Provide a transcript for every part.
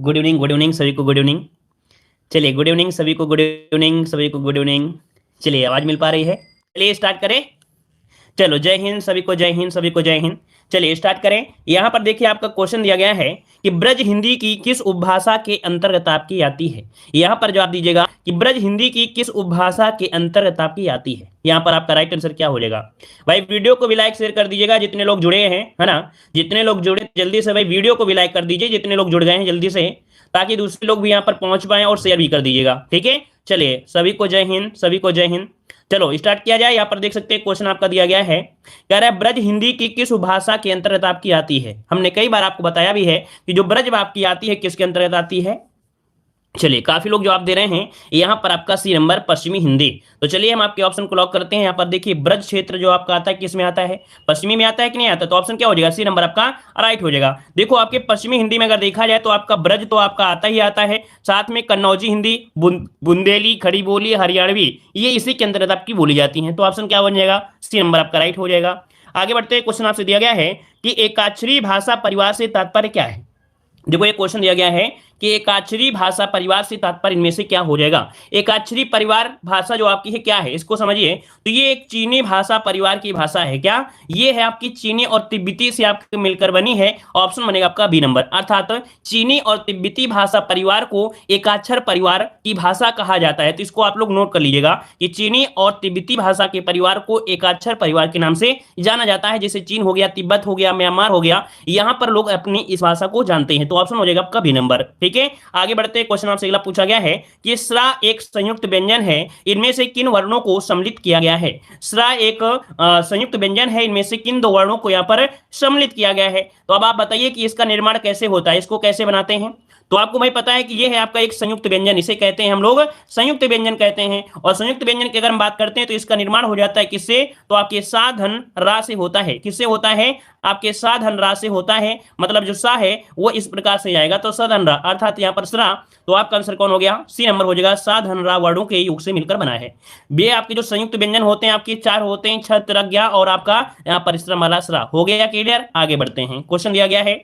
Good evening सभी को good evening. चलिए गुड इवनिंग सभी को, गुड इवनिंग सभी को, गुड इवनिंग। चलिए आवाज मिल पा रही है? चलिए स्टार्ट करें। चलो जय हिंद सभी को, जय हिंद सभी को, जय हिंद। चलिए स्टार्ट करें। यहाँ पर देखिए आपका क्वेश्चन दिया गया है कि ब्रज हिंदी की किस उपभाषा के अंतर्गत आपकी आती है। यहाँ पर जवाब दीजिएगा कि ब्रज हिंदी की किस उपभाषा के अंतर्गत आपकी आती है। यहाँ पर आपका राइट आंसर क्या हो जाएगा? भाई वीडियो को भी लाइक शेयर कर दीजिएगा जितने लोग जुड़े हैं, है ना। जितने लोग जुड़े जल्दी से भाई वीडियो को भी लाइक कर दीजिए, जितने लोग जुड़ गए हैं जल्दी से, ताकि दूसरे लोग भी यहाँ पर पहुंच पाए, और शेयर भी कर दीजिएगा, ठीक है। चलिए सभी को जय हिंद, सभी को जय हिंद। चलो स्टार्ट किया जाए। यहाँ पर देख सकते हैं क्वेश्चन आपका दिया गया है, कह रहा है ब्रज हिंदी की किस उपभाषा के अंतर्गत आपकी आती है। हमने कई बार आपको बताया भी है कि जो ब्रज आपकी आती है किसके अंतर्गत आती है। चलिए काफी लोग जवाब दे रहे हैं। यहाँ पर आपका सी नंबर पश्चिमी हिंदी। तो चलिए हम आपके ऑप्शन को लॉक करते हैं। यहाँ पर देखिए ब्रज क्षेत्र जो आपका आता है किस में आता है, पश्चिमी में आता है कि नहीं आता, तो ऑप्शन क्या हो जाएगा? सी नंबर आपका राइट हो जाएगा। देखो आपके पश्चिमी हिंदी में अगर देखा जाए तो आपका ब्रज तो आपका आता ही आता है, साथ में कन्नौजी हिंदी, बुंदेली, खड़ी बोली, हरियाणवी, ये इसी के अंतर्गत आपकी बोली जाती है। तो ऑप्शन क्या बन जाएगा? सी नंबर आपका राइट हो जाएगा। आगे बढ़ते क्वेश्चन आपसे दिया गया है कि एकाक्षरी भाषा परिवार से तात्पर्य क्या है। देखो ये क्वेश्चन दिया गया है कि एकाक्षरी भाषा परिवार से तात्पर्य इनमें से क्या हो जाएगा। एकाक्षरी परिवार भाषा जो आपकी है क्या है, इसको समझिए। तो ये एक चीनी भाषा परिवार की भाषा है। क्या ये है? आपकी चीनी और तिब्बती से आपके मिलकर बनी है। ऑप्शन बनेगा आपका बी नंबर, अर्थात चीनी और तिब्बती भाषा परिवार को एकाक्षर परिवार की भाषा कहा जाता है। तो इसको आप लोग नोट कर लीजिएगा कि चीनी और तिब्बती भाषा के परिवार को एकाक्षर परिवार के नाम से जाना जाता है। जैसे चीन हो गया, तिब्बत हो गया, म्यांमार हो गया, यहाँ पर लोग अपनी इस भाषा को जानते हैं। तो ऑप्शन हो जाएगा आपका बी नंबर, ठीक है। आगे बढ़ते क्वेश्चन आपसे अगला पूछा गया है कि स्रा एक संयुक्त व्यंजन है, इनमें से किन वर्णों को सम्मिलित किया गया है। स्रा एक संयुक्त व्यंजन है, इनमें से किन दो वर्णों को यहाँ पर सम्मिलित किया गया है। तो अब आप बताइए कि इसका निर्माण कैसे होता है, इसको कैसे बनाते हैं। तो आपको भाई पता है कि ये है आपका एक संयुक्त व्यंजन, इसे कहते हैं हम लोग संयुक्त व्यंजन कहते हैं। और संयुक्त व्यंजन की अगर हम बात करते हैं तो इसका निर्माण हो जाता है किससे? तो आपके सा धन रा से होता है। किससे होता है? आपके सा धन रा से होता है। मतलब जो सा है वो इस प्रकार से जाएगा, तो सा धन रा, अर्थात यहाँ पर सरा। तो आपका आंसर कौन हो गया? सी नंबर हो जाएगा। सा धन रा वर्णों के योग से मिलकर बना है। ये आपके जो संयुक्त व्यंजन होते हैं आपके चार होते हैं, छत, रज्ञा और आपका यहाँ परिश्रम वाला सरा। हो गया क्लियर? आगे बढ़ते हैं। क्वेश्चन दिया गया है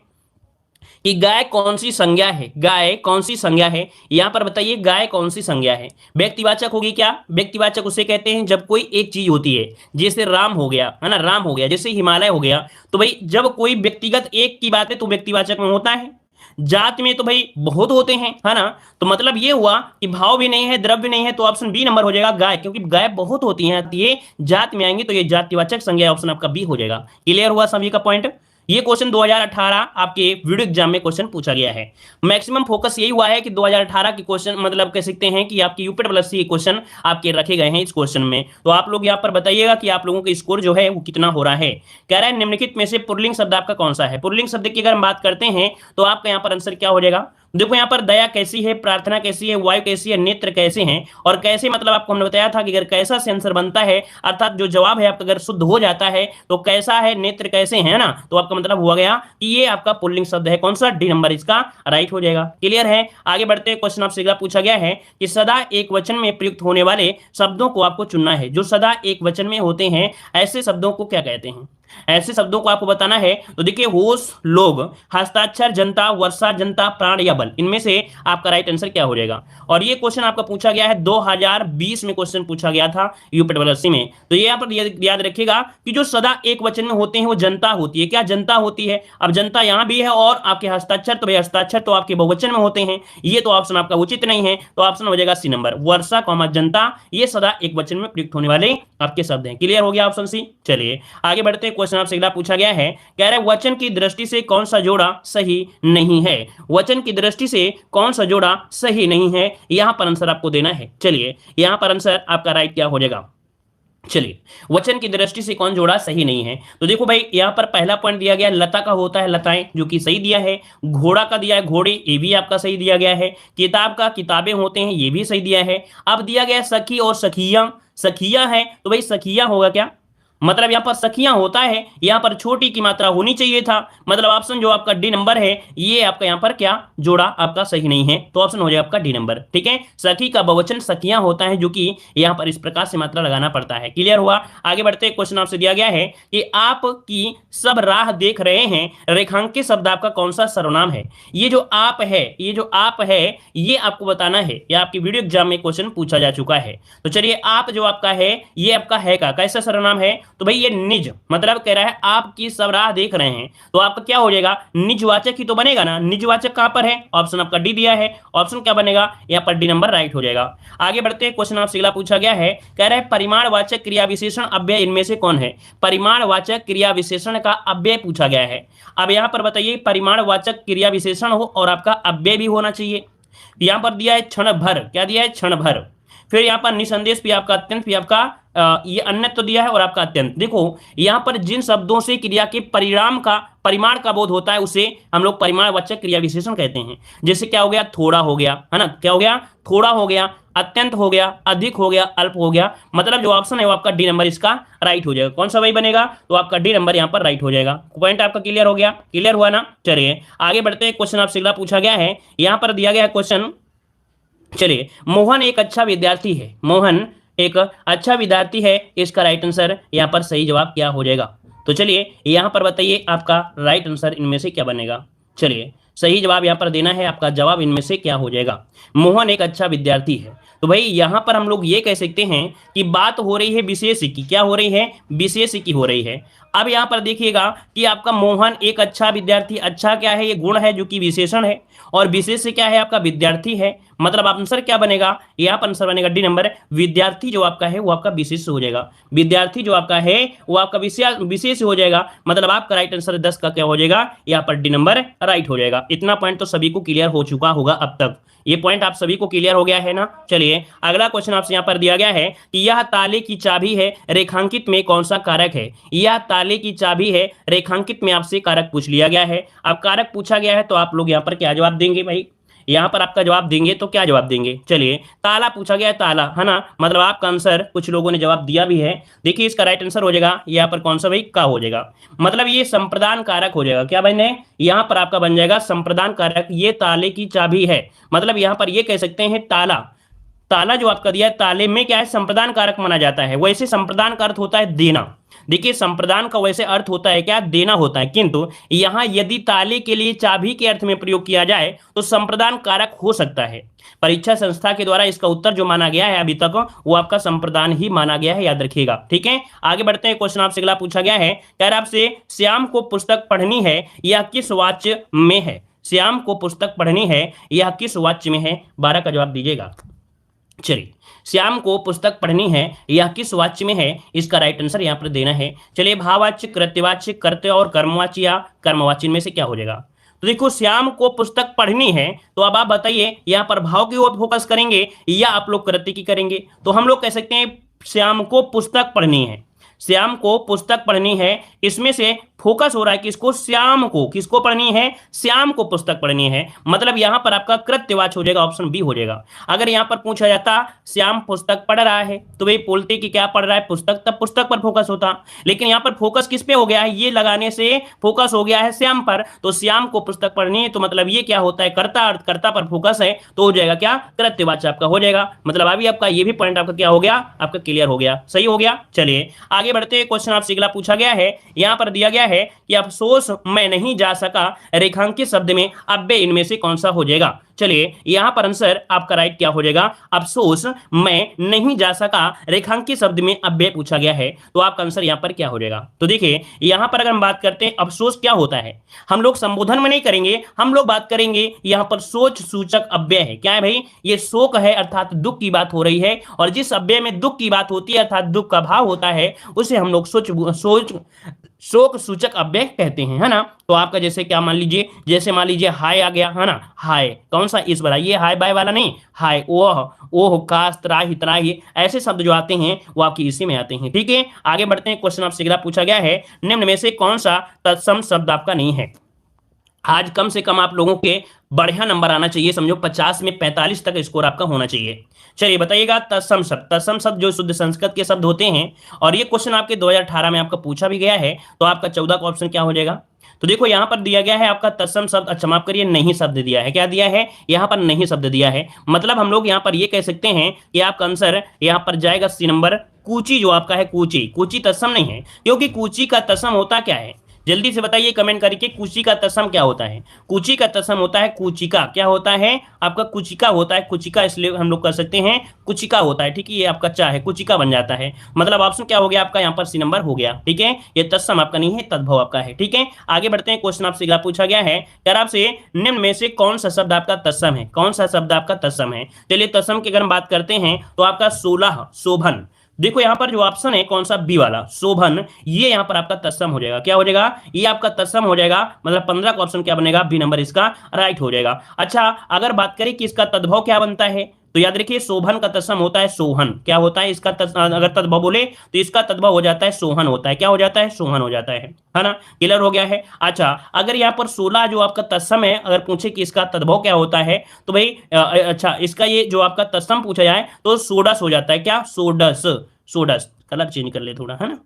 कि गाय कौन सी संज्ञा है। गाय कौन सी संज्ञा है, यहां पर बताइए गाय कौन सी संज्ञा है। व्यक्तिवाचक होगी क्या? व्यक्तिवाचक उसे कहते हैं जब कोई एक चीज होती है, जैसे राम हो गया, है ना, राम हो गया, जैसे हिमालय हो गया। तो भाई जब कोई व्यक्तिगत एक की बात है तो व्यक्तिवाचक में होता है। जात में तो भाई बहुत होते हैं, है ना। तो मतलब ये हुआ कि भाव भी नहीं है, द्रव्य नहीं है, तो ऑप्शन बी नंबर हो जाएगा गाय, क्योंकि गाय बहुत होती हैं, ये जात में आएंगी तो ये जातिवाचक संज्ञा, ऑप्शन आपका बी हो जाएगा। क्लियर हुआ सभी का पॉइंट। ये क्वेश्चन 2018 आपके वीडियो एग्जाम में क्वेश्चन पूछा गया है। मैक्सिमम फोकस यही हुआ है कि 2018 के क्वेश्चन, मतलब कह सकते हैं कि आपकी यूपी प्लस सी क्वेश्चन आपके रखे गए हैं इस क्वेश्चन में। तो आप लोग यहाँ पर बताइएगा कि आप लोगों का स्कोर जो है वो कितना हो रहा है। कह रहा है निम्नलिखित में से पुल्लिंग शब्द आपका कौन सा है। पुल्लिंग शब्द की अगर हम बात करते हैं तो आपका यहाँ पर आंसर क्या हो जाएगा? देखो यहाँ पर दया कैसी है, प्रार्थना कैसी है, वायु कैसी है, नेत्र कैसे हैं, और कैसे मतलब आपको हमने बताया था कि अगर कैसा से आंसर बनता है, अर्थात जो जवाब है आपका अगर शुद्ध हो जाता है तो कैसा है, नेत्र कैसे है ना, तो आपका मतलब हुआ गया कि ये आपका पुल्लिंग शब्द है। कौन सा? डी नंबर इसका राइट हो जाएगा। क्लियर है? आगे बढ़ते क्वेश्चन आपसे अगला पूछा गया है कि सदा एक वचन में प्रयुक्त होने वाले शब्दों को आपको चुनना है। जो सदा एक वचन में होते हैं ऐसे शब्दों को क्या कहते हैं? ऐसे शब्दों को आपको बताना है। तो देखिए होश, लोग, हस्ताक्षर, जनता, वर्षा, जनता, प्राण या बल, इनमें से आपका राइट आंसर क्या हो जाएगा। और ये क्वेश्चन आपका पूछा गया है 2020 में, क्वेश्चन पूछा गया था यूपीएससी में। तो ये यहाँ पर याद रखिएगा कि जो सदा एक वचन में होते हैं वो जनता होती है। क्या जनता होती है? अब जनता यहाँ भी है, और आपके हस्ताक्षर, तो भाई हस्ताक्षर तो आपके बहुवचन में होते हैं, ये तो ऑप्शन आपका उचित नहीं है। तो ऑप्शन हो जाएगा सी नंबर, वर्षा कॉमा जनता, ये सदा एक वचन में प्रयुक्त होने वाले आपके शब्द हैं। क्लियर हो गया ऑप्शन सी। चलिए आगे बढ़ते क्वेश्चन आपसे अगला पूछा गया है, कह रहा है वचन की दृष्टि से कौन सा जोड़ा सही नहीं है। वचन की दृष्टि से कौन सा जोड़ा सही नहीं है, यहां पर आंसर आपको देना है। चलिए यहां पर आंसर आपका राइट क्या हो जाएगा। चलिए वचन की दृष्टि से कौन जोड़ा सही नहीं है। तो देखो भाई यहां पर पहला पॉइंट दिया गया लता का होता है लताएं, जो कि सही दिया है। घोड़ा का दिया है घोड़े, ये भी आपका सही दिया गया है। किताब का किताबें होते हैं, ये भी सही दिया है। अब दिया गया सखी और सखिया, सखिया है तो भाई सखिया होगा क्या? मतलब यहाँ पर सखियां होता है, यहाँ पर छोटी की मात्रा होनी चाहिए था। मतलब ऑप्शन जो आपका डी नंबर है ये आपका यहाँ पर क्या जोड़ा आपका सही नहीं है, तो ऑप्शन हो जाए आपका डी नंबर। ठीक है, सखी का बहुवचन सखियां होता है, जो कि यहाँ पर इस प्रकार से मात्रा लगाना पड़ता है। क्लियर हुआ। आगे बढ़ते, क्वेश्चन आपसे दिया गया है कि आपकी सब राह देख रहे हैं, रेखांकित शब्द आपका कौन सा सर्वनाम है। ये जो आप है, ये जो आप है, ये आपको बताना है। ये आपकी वीडियो एग्जाम में क्वेश्चन पूछा जा चुका है। तो चलिए, आप जो आपका है ये आपका है का कैसा सर्वनाम है, तो भाई ये निज, मतलब कह रहा है आपकी सब राह देख रहे हैं, तो आपका क्या हो जाएगा, निजवाचक ही तो बनेगा ना। निजवाचक कहां पर है, ऑप्शन आपका डी दिया है, ऑप्शन क्या बनेगा, यहाँ पर डी नंबर राइट हो जाएगा। आगे बढ़ते हैं, क्वेश्चन आपसे अगला पूछा गया है, कह रहा है परिमाणवाचक क्रिया विशेषण अव्यय इनमें से कौन है। परिमाणवाचक क्रिया विशेषण का अव्यय पूछा गया है। अब यहां पर बताइए, परिमाणवाचक क्रिया विशेषण हो और आपका अव्यय भी होना चाहिए। यहां पर दिया है क्षण भर, क्या दिया है, क्षण भर। फिर यहाँ पर निसंदेश भी आपका, अत्यंत भी आपका, ये अन्य तो दिया है और आपका अत्यंत। देखो यहाँ पर जिन शब्दों से क्रिया के परिणाम का, परिमाण का बोध होता है उसे हम लोग परिमाणवाचक क्रिया विशेषण कहते हैं। जैसे क्या हो गया, थोड़ा हो गया, है ना, क्या हो गया, थोड़ा हो गया, अत्यंत हो गया, अधिक हो गया, अल्प हो गया। मतलब जो ऑप्शन है वो आपका डी नंबर इसका राइट हो जाएगा। कौन सा वही बनेगा, तो आपका डी नंबर यहाँ पर राइट हो जाएगा। पॉइंट आपका क्लियर हो गया, क्लियर हुआ ना। चलिए आगे बढ़ते हैं, क्वेश्चन आपसे अगला पूछा गया है। यहाँ पर दिया गया है क्वेश्चन, चलिए, मोहन एक अच्छा विद्यार्थी है, मोहन एक अच्छा विद्यार्थी है, इसका राइट आंसर यहाँ पर सही जवाब क्या हो जाएगा। तो चलिए यहाँ पर बताइए आपका राइट आंसर इनमें से क्या बनेगा। चलिए सही जवाब यहाँ पर देना है, आपका जवाब इनमें से क्या हो जाएगा, मोहन एक अच्छा विद्यार्थी है। तो भाई यहाँ पर हम लोग ये कह सकते हैं कि बात हो रही है विशेष की, क्या हो रही है, विशेष की हो रही है। अब यहाँ पर देखिएगा कि आपका मोहन एक अच्छा विद्यार्थी, अच्छा क्या है, ये गुण है जो कि विशेषण है, और विशेष से क्या है आपका विद्यार्थी है। मतलब आंसर क्या बनेगा, यहाँ पर आंसर बनेगा डी नंबर। विद्यार्थी जो आपका है वो आपका विशेष हो जाएगा, विद्यार्थी जो आपका है वो आपका विशेष हो जाएगा। मतलब आपका राइट आंसर 10 का क्या हो जाएगा, यहाँ पर डी नंबर राइट हो जाएगा। इतना पॉइंट तो सभी को क्लियर हो चुका होगा अब तक, ये पॉइंट आप सभी को क्लियर हो गया है ना। चलिए अगला क्वेश्चन आपसे यहाँ पर दिया गया है कि यह ताले की चाबी है, रेखांकित में कौन सा कारक है। यह ताले की चाबी है, रेखांकित में आपसे कारक पूछ लिया गया है। अब कारक पूछा गया है तो आप लोग यहाँ पर क्या जवाब देंगे भाई, यहाँ पर आपका जवाब देंगे तो क्या जवाब देंगे। चलिए ताला पूछा गया है, ताला है ना, मतलब आपका आंसर कुछ लोगों ने जवाब दिया भी है। देखिए इसका राइट आंसर हो जाएगा यहाँ पर कौन सा भाई, का हो जाएगा। मतलब ये संप्रदान कारक हो जाएगा, क्या बने, यहाँ पर आपका बन जाएगा संप्रदान कारक। ये ताले की चाबी है, मतलब यहाँ पर ये कह सकते हैं ताला, ताला जो आपका दिया है ताले में क्या है, संप्रदान कारक माना जाता है। वैसे संप्रदान का अर्थ होता है देना। देखिए संप्रदान का वैसे अर्थ होता है क्या, देना होता है, किंतु यहां यदि ताले के लिए चाबी के अर्थ में प्रयोग किया जाए तो संप्रदान कारक हो सकता है। परीक्षा संस्था के द्वारा इसका उत्तर जो माना गया है अभी तक वो आपका संप्रदान ही माना गया है, याद रखिएगा। ठीक है, आगे बढ़ते हैं, क्वेश्चन आपसे अगला पूछा गया है, कह रहा आपसे श्याम को पुस्तक पढ़नी है, यह किस वाच्य में है। श्याम को पुस्तक पढ़नी है, यह किस वाच्य में है, 12 का जवाब दीजिएगा। चलिए श्याम को पुस्तक पढ़नी है, यह किस वाच्य में है, इसका राइट आंसर यहां पर देना है। चलिए भाववाच्य, कृत्यवाच्य, कर्त्य और कर्मवाच्य या कर्मवाच्य में से क्या हो जाएगा। तो देखो श्याम को पुस्तक पढ़नी है, तो अब आप बताइए यहाँ पर भाव की ओर फोकस करेंगे या आप लोग कृत्य की करेंगे। तो हम लोग कह सकते हैं श्याम को पुस्तक पढ़नी है, श्याम को पुस्तक पढ़नी है, इसमें से फोकस हो रहा है किसको, श्याम को, किसको पढ़नी है, श्याम को पुस्तक पढ़नी है। मतलब यहां पर आपका कृत्यवाच्य हो जाएगा, ऑप्शन बी हो जाएगा। अगर यहां पर पूछा जाता श्याम पुस्तक पढ़ रहा है तो भाई बोलते कि क्या पढ़ रहा है, पुस्तक, तब पुस्तक पर फोकस होता। लेकिन यहां पर फोकस किस पे हो गया है, ये लगाने से फोकस हो गया है श्याम पर, तो श्याम को पुस्तक पढ़नी है, तो मतलब ये क्या होता है, कर्ता, अर्थ कर्ता पर फोकस है, तो हो जाएगा क्या, कृत्यवाच्य आपका हो जाएगा। मतलब अभी आपका ये भी पॉइंट आपका क्या हो गया, आपका क्लियर हो गया, सही हो गया। चलिए आगे बढ़ते हैं, क्वेश्चन आपसे अगला पूछा गया है, यहां पर दिया गया है कि अफसोस मैं नहीं जा सका, रेखांकित शब्द में अव्यय इनमें से कौन सा हो जाएगा। चलिए यहां पर आंसर आपका राइट क्या हो जाएगा, अफसोस मैं नहीं जा सका, रेखांकित शब्द में अव्यय पूछा गया है, तो आपका आंसर यहां पर क्या हो जाएगा। तो देखिए यहां पर अगर हम बात करते हैं अफसोस क्या होता है, हम लोग संबोधन में नहीं करेंगे, हम लोग बात करेंगे यहां पर सोच सूचक अव्यय है। क्या है भाई, ये शोक है अर्थात दुख की बात हो रही है, और जिस अव्यय में दुख की बात होती है अर्थात दुख का भाव होता है उसे हम लोग शोक सूचक अव्यय कहते हैं, है ना। तो आपका जैसे क्या मान लीजिए, जैसे मान लीजिए हाय आ गया, है ना, हाय कौन सा, इस वाला, ये हाय बाय वाला नहीं, हाय ओह काश, त्राही त्राही, ऐसे शब्द जो आते हैं वो आपकी इसी में आते हैं। ठीक है, आगे बढ़ते हैं, क्वेश्चन आपसे अगला पूछा गया है, निम्न में से कौन सा तत्सम शब्द आपका नहीं है। आज कम से कम आप लोगों के बढ़िया नंबर आना चाहिए, समझो 50 में 45 तक स्कोर आपका होना चाहिए। चलिए बताइएगा, तत्सम शब्द जो शुद्ध संस्कृत के शब्द होते हैं, और ये क्वेश्चन आपके 2018 में आपका पूछा भी गया है, तो आपका 14 का ऑप्शन क्या हो जाएगा? तो देखो यहां पर दिया गया है आपका तत्सम शब्द, अच्छा माफ करिए, नहीं शब्द दिया है। क्या दिया है? यहां पर नहीं शब्द दिया है। मतलब हम लोग यहां पर ये कह सकते हैं कि आपका आंसर यहां पर जाएगा सी नंबर, कूची जो आपका है, कूची। कूची तत्सम नहीं है, क्योंकि कूची का तत्सम होता क्या है? जल्दी से बताइए कमेंट करके, कूची का तत्सम क्या होता है? कूची का तत्सम होता है कुचिका। क्या होता है आपका? कुचिका होता है। कुचिका इसलिए हम लोग कर सकते हैं कुचिका होता है, ठीक है। ये आपका चा है, कुचिका बन जाता है। मतलब ऑप्शन क्या हो गया आपका यहाँ पर? सी नंबर हो गया, ठीक है। ये तत्सम आपका नहीं है, तद्भव आपका है, ठीक है। आगे बढ़ते हैं, क्वेश्चन आपसे पूछा गया है यार आपसे, निम्न में से कौन सा शब्द आपका तत्सम है? कौन सा शब्द आपका तत्सम है? चलिए तत्सम की अगर हम बात करते हैं तो आपका 16 शोभन। देखो यहां पर जो ऑप्शन है कौन सा? बी वाला शोभन, ये यहां पर आपका तत्सम हो जाएगा। क्या हो जाएगा? ये आपका तत्सम हो जाएगा। मतलब 15 का ऑप्शन क्या बनेगा? बी नंबर इसका राइट हो जाएगा। अच्छा अगर बात करें कि इसका तद्भव क्या बनता है, तो याद रखिए शोभन का तत्सम होता है सोहन। क्या होता है इसका अगर तद्भव बोले तो इसका तद्भव हो जाता है सोहन होता है। क्या हो जाता है? सोहन हो जाता है ना। क्लियर हो गया है। अच्छा अगर यहाँ पर 16 जो आपका तत्सम है, अगर पूछे कि इसका तद्भव क्या होता है, तो भाई अच्छा इसका ये जो आपका तत्सम पूछा जाए तो सोडस हो जाता है। क्या? सोडस। सोडस कलर चेंज कर ले थोड़ा, है ना।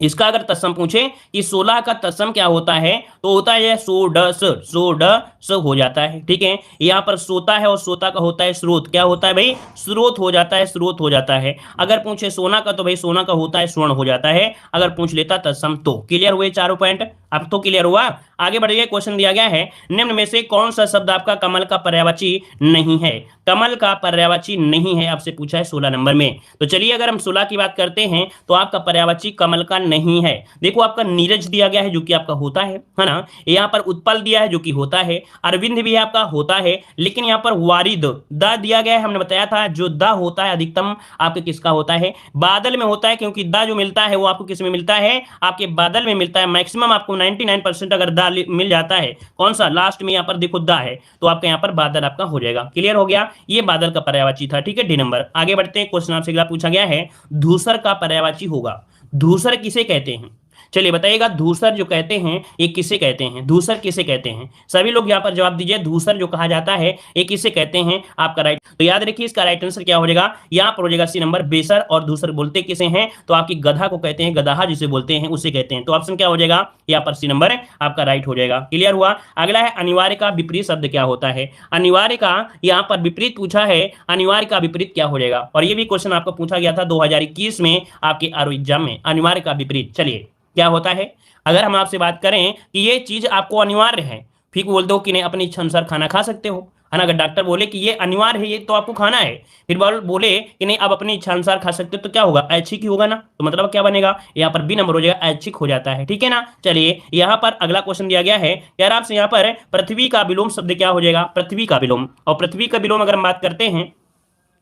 इसका अगर तत्सम पूछे कि 16 का तत्सम क्या होता है, तो होता है सोडस। सोडस हो जाता है, ठीक है। यहाँ पर सोता है और सोता का होता है स्रोत। क्या होता है भाई? स्रोत हो जाता है, स्रोत हो जाता है। अगर पूछे सोना का, तो भाई सोना का होता है स्वर्ण हो जाता है। अगर पूछ लेता तत्सम तो। क्लियर हुए चारों पॉइंट? अब तो क्लियर हुआ। आगे बढ़िए, क्वेश्चन दिया गया है, निम्न में से कौन सा शब्द आपका कमल का पर्यायवाची नहीं है? कमल का पर्यायवाची नहीं है, आपसे पूछा है 16 नंबर में। तो चलिए अगर हम 16 की बात करते हैं तो आपका पर्यायवाची कमल का नहीं है। देखो आपका नीरज दिया गया है जो कि आपका होता है ना। यहाँ पर उत्पल दिया है जो कि होता है। अरविंद भी आपका होता है। लेकिन यहाँ पर वारिद द दिया गया है, हमने बताया था जो द होता है अधिकतम आपके किसका होता है? बादल में होता है, क्योंकि द जो मिलता है वो आपको किस में मिलता है? आपके बादल में मिलता है। मैक्सिमम आपको 99% अगर द मिल जाता है, कौन सा? लास्ट में यहाँ पर देखो द है, तो आपका यहाँ पर बादल आपका हो जाएगा। क्लियर हो गया। ये बादल का पर्यायवाची था, ठीक है, डी नंबर। आगे बढ़ते हैं, क्वेश्चन आपसे अगला पूछा गया है, धूसर का पर्यायवाची होगा। धूसर किसे कहते हैं? चलिए बताइएगा, धूसर जो कहते हैं ये किसे कहते हैं? धूसर किसे कहते हैं? सभी लोग यहाँ पर जवाब दीजिए। धूसर जो कहा जाता है ये किसे कहते हैं? आपका राइट, तो याद रखिए इसका राइट आंसर क्या हो जाएगा? यहाँ पर हो जाएगा सी नंबर बेसर। और धूसर बोलते किसे हैं? तो आपकी गधा को कहते हैं, गदहा जिसे बोलते हैं उसे कहते हैं। तो ऑप्शन क्या हो जाएगा? यहाँ पर सी नंबर आपका राइट हो जाएगा। क्लियर हुआ। अगला है, अनिवार्य का विपरीत शब्द क्या होता है? अनिवार्य का यहाँ पर विपरीत पूछा है, अनिवार्य का विपरीत क्या हो जाएगा? और ये भी क्वेश्चन आपको पूछा गया था 2021 में आपके आरओ एग्जाम में, अनिवार्य का विपरीत। चलिए क्या होता है? अगर हम आपसे बात करें कि ये चीज आपको अनिवार्य है, फिर बोल दो कि नहीं अपनी इच्छा अनुसार खाना खा सकते हो, है ना। अगर डॉक्टर बोले कि ये अनिवार्य है, ये तो आपको खाना है, फिर बोले कि नहीं आप अपनी इच्छा अनुसार खा सकते हो, तो क्या होगा? ऐच्छिक ही होगा ना। तो मतलब क्या बनेगा? यहाँ पर बी नंबर हो जाएगा, ऐच्छिक हो जाता है, ठीक है ना। चलिए यहाँ पर अगला क्वेश्चन दिया गया है यार आपसे, यहाँ पर पृथ्वी का विलोम शब्द क्या हो जाएगा? पृथ्वी का विलोम। और पृथ्वी का विलोम अगर हम बात करते हैं,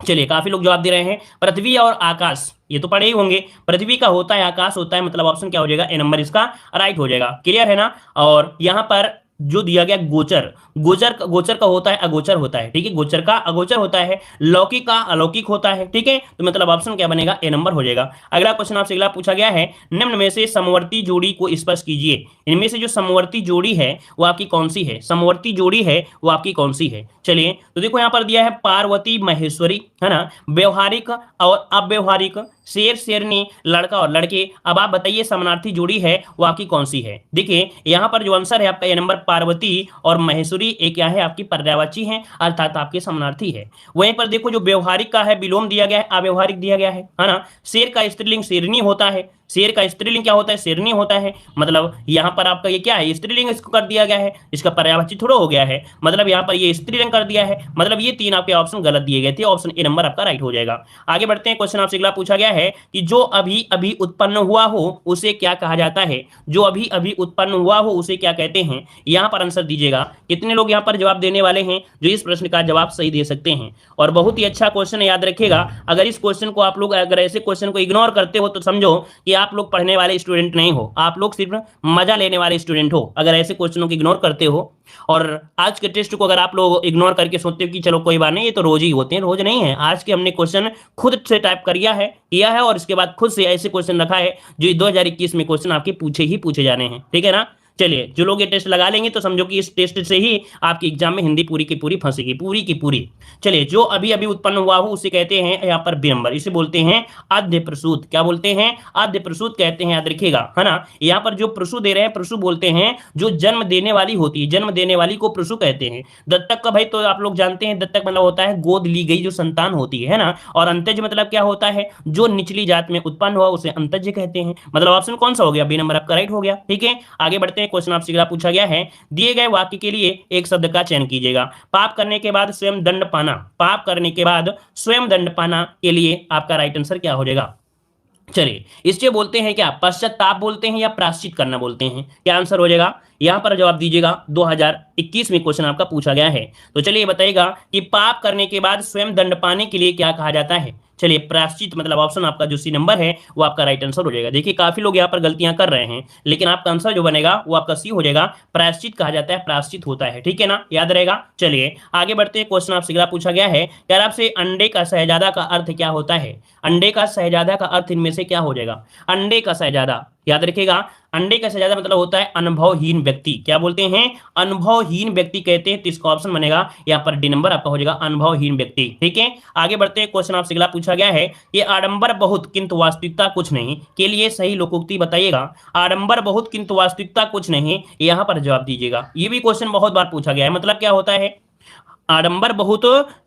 चलिए काफी लोग जवाब दे रहे हैं, पृथ्वी और आकाश, ये तो पढ़े ही होंगे। पृथ्वी का होता है, आकाश होता है, मतलब ऑप्शन क्या हो जाएगा? ए नंबर इसका राइट हो जाएगा। क्लियर है ना। और यहां पर जो दिया गया गोचर, गोचर का होता है अगोचर होता है, ठीक है। गोचर का अगोचर होता है। लौकिक का अलौकिक होता है, ठीक है। तो मतलब ऑप्शन क्या बनेगा? ए नंबर हो जाएगा। अगला क्वेश्चन आपसे अगला पूछा गया है, निम्न में से समवर्ती जोड़ी को स्पष्ट कीजिए। इनमें से जो समवर्ती जोड़ी है वो आपकी कौन सी है? समवर्ती जोड़ी है वो आपकी कौन सी है? चलिए तो देखो यहाँ पर दिया है पार्वती महेश्वरी, है ना, व्यवहारिक और अव्यवहारिक, शेर शेरनी, लड़का और लड़के। अब आप बताइए समानार्थी जोड़ी है वो आपकी कौन सी है? देखिए यहाँ पर जो आंसर है आपका ये नंबर पार्वती और महेश्वरी एक क्या है? आपकी पर्यायवाची है, अर्थात आपके समानार्थी है। वहीं पर देखो जो व्यवहारिक का है विलोम दिया गया है, अव्यवहारिक दिया गया है ना। शेर का स्त्रीलिंग शेरनी होता है, शेर का स्त्रीलिंग क्या होता है? शेरनी होता है। मतलब यहाँ पर आपका ये क्या है? स्त्रीलिंग इसको कर दिया गया है, इसका पर्यायवाची थोड़ा हो गया है, मतलब यहाँ पर ये स्त्रीलिंग कर दिया है। मतलब ये तीन आपके ऑप्शन गलत दिए गए थे, ऑप्शन ए नंबर आपका राइट हो जाएगा। आगे बढ़ते हैं, क्वेश्चन आपसे अगला पूछा गया है कि जो अभी अभी उत्पन्न हुआ हो उसे क्या कहा जाता है? जो अभी अभी उत्पन्न हुआ हो उसे क्या कहते हैं? यहाँ पर आंसर दीजिएगा। कितने लोग यहाँ पर जवाब देने वाले हैं जो इस प्रश्न का जवाब सही दे सकते हैं? और बहुत ही अच्छा क्वेश्चन है, याद रखिएगा। अगर इस क्वेश्चन को आप लोग अगर ऐसे क्वेश्चन को इग्नोर करते हो तो समझो कि आप लोग पढ़ने वाले स्टूडेंट नहीं हो, आप लोग सिर्फ मजा लेने वाले स्टूडेंट हो अगर ऐसे क्वेश्चनों को इग्नोर करते हो। और आज के टेस्ट को अगर आप लोग इग्नोर करके सोचते हो कि चलो कोई बात नहीं ये तो रोज ही होते हैं, रोज नहीं है। आज के हमने क्वेश्चन खुद से टाइप किया है और इसके बाद खुद से ऐसे क्वेश्चन रखा है जो 2021 में क्वेश्चन आपके पूछे ही पूछे जाने हैं, ठीक है ना। चलिए, जो लोग ये टेस्ट लगा लेंगे तो समझो कि इस टेस्ट से ही आपकी एग्जाम में हिंदी पूरी की पूरी फंसेगी, पूरी की पूरी। चलिए, जो अभी अभी उत्पन्न हुआ हो उसे कहते हैं यहाँ पर विनम्र, इसे बोलते हैं आद्य प्रसूत। क्या बोलते हैं? आद्य प्रसूत कहते हैं, याद रखिएगा, है ना। यहाँ पर जो प्रसू दे रहे हैं, प्रसू बोलते हैं जो जन्म देने वाली होती है, जन्म देने वाली को प्रसू कहते हैं। दत्तक का भाई तो आप लोग जानते हैं, दत्तक मतलब होता है गोद ली गई जो संतान होती है ना। और अंतज मतलब क्या होता है? जो निचली जात में उत्पन्न हुआ उसे अंतज कहते हैं। मतलब ऑप्शन कौन सा हो गया? बी नंबर आपका राइट हो गया। ठीक है, आगे बढ़ते हैं। क्वेश्चन आपसे पूछा गया है, दिए गए वाक्य के लिए एक शब्द का चयन कीजिएगा। पाप करने के बाद स्वयं दंड पाना, पाप करने के बाद स्वयं दंड पाना के लिए आपका राइट आंसर क्या हो जाएगा? चलिए, इससे बोलते हैं क्या? पश्चाताप बोलते हैं या प्रायश्चित करना बोलते हैं? क्या आंसर हो जाएगा? यहां पर जवाब दीजिएगा। 2021 में क्वेश्चन आपका पूछा गया है। तो चलिए बताइएगा कि पाप करने के बाद स्वयं दंड पाने के लिए क्या कहा जाता है? चलिए, प्रायश्चित मतलब ऑप्शन आपका जो सी नंबर है वो आपका राइट आंसर हो जाएगा। देखिए, काफी लोग यहाँ पर गलतियां कर रहे हैं, लेकिन आपका आंसर जो बनेगा वो आपका सी हो जाएगा। प्रायश्चित कहा जाता है, प्रायश्चित होता है। ठीक है ना, याद रहेगा। चलिए आगे बढ़ते हैं। क्वेश्चन आपसे पूछा गया है, क्या आपसे अंडे का शहजादा का अर्थ क्या होता है? अंडे का शहजादा का अर्थ इनमें से क्या हो जाएगा? अंडे का शहजादा, याद रखिएगा, अंडे का शहजादा मतलब होता है अनुभवहीन व्यक्ति। क्या बोलते हैं? अनुभवहीन व्यक्ति कहते हैं। तो इसका ऑप्शन बनेगा यहाँ पर डी नंबर आपका हो जाएगा, अनुभवहीन व्यक्ति। ठीक है, आगे बढ़ते हैं। क्वेश्चन आपसे अगला पूछा गया है, ये आडंबर बहुत किंतु वास्तविकता कुछ नहीं के लिए सही लोकोक्ति बताइएगा। आडंबर बहुत किंतु वास्तविकता कुछ नहीं, यहाँ पर जवाब दीजिएगा। ये भी क्वेश्चन बहुत बार पूछा गया है। मतलब क्या होता है? आडंबर बहुत